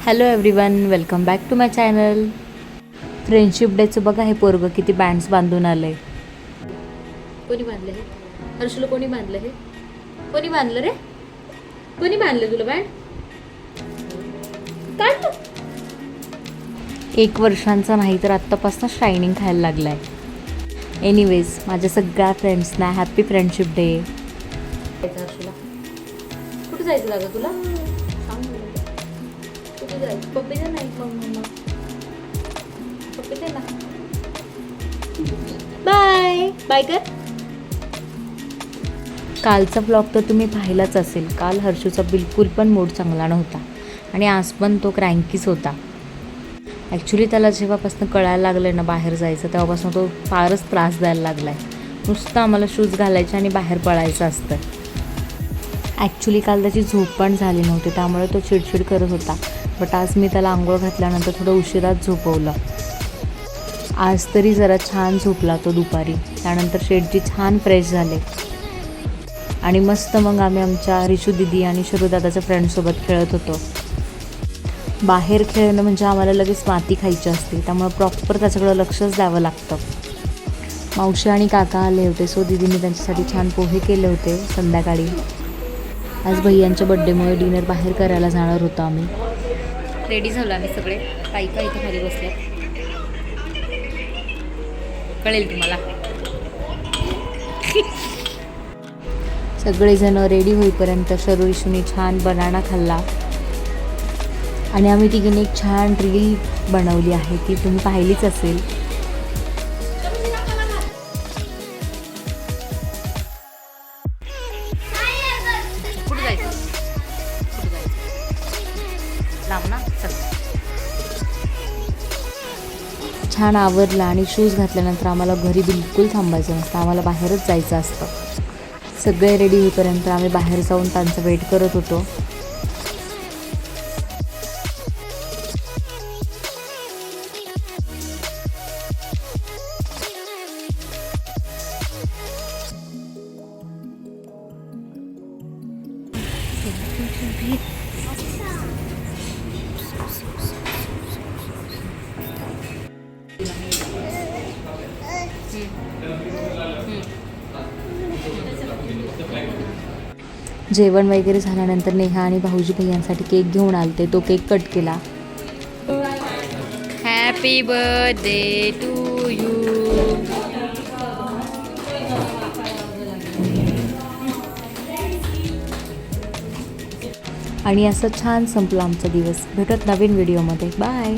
Hello everyone, welcome back to my channel. Friendship डेचं बघा हे पोरगं किती बँड्स बांधून आलंय. कोणी बांधलं हे? हर्षूला कोणी बांधलं हे? कोणी बांधलं रे? कोणी बांधलं तुला बँड? काढलं? 1 वर्षांचा नाही तर आत्तापासून शायनिंग खायला लागलाय. एनिवेज, माझ्या सगळ्या फ्रेंड्सना हॅपी फ्रेंडशिप डे. हर्षूला कुठे जायचं दादा तुला? पप्पी दे नाही मग पप्पी दे ना. बाय बाय कर. कालचा व्लॉग तर तुम्ही पाहिलाच असेल. काल हर्षूचा बिलकुल पण मूड चांगला नव्हता आणि आज पण तो क्रँकीच होता. ॲक्च्युली त्याला जेव्हापासून कळायला लागलं ना बाहेर जायचं तेव्हापासून तो फारच त्रास द्यायला लागला आहे. नुसतं आम्हाला शूज घालायचे आणि बाहेर पळायचं असतं. ॲक्च्युली काल त्याची झोप पण झाली नव्हती त्यामुळे तो चिडचिड करत होता. बट आज मी त्याला आंघोळ घातल्यानंतर थोडं उशिराच झोपवलं. आज तरी जरा छान झोपला तो दुपारी. त्यानंतर शेडजी छान फ्रेश झाले आणि मस्त मग आम्ही आमच्या रिशू दिदी आणि शरूदादाच्या फ्रेंडसोबत खेळत होतो. बाहेर खेळणं म्हणजे आम्हाला लगेच माती खायची असते त्यामुळे प्रॉपर त्याच्याकडं लक्षच द्यावं लागतं. मावशी आणि काका आले होते सो दिदीने त्यांच्यासाठी छान पोहे केले होते संध्याकाळी. आज भैयांच्या बड्डेमुळे डिनर बाहेर करायला जाणार होतो आम्ही. रेडी झालो आम्ही सगळे. काही इथे खाली बसले, कळेल तुम्हाला. सगळेजण रेडी होईपर्यंत शरू इशूने छान बनाना खाल्ला आणि आम्ही तिघीने एक छान रील बनवली आहे ती तुम्ही पाहिलीच असेल. छान आवरला आणि शूज घातल्यानंतर आम्हाला घरी बिलकुल थांबायचं नसतं. आम्हाला बाहेरच जायचं असतं. सगळे रेडी होईपर्यंत आम्ही बाहेर जाऊन त्यांचा वेट करत होतो. जेवण वगैरे झाल्यानंतर नेहा आणि भाऊजी भैयांसाठी केक घेऊन आलते. तो केक कट केला. Happy birthday to you. आणि असं छान संपला आमचा दिवस. भेटत नवीन व्हिडिओमध्ये. बाय.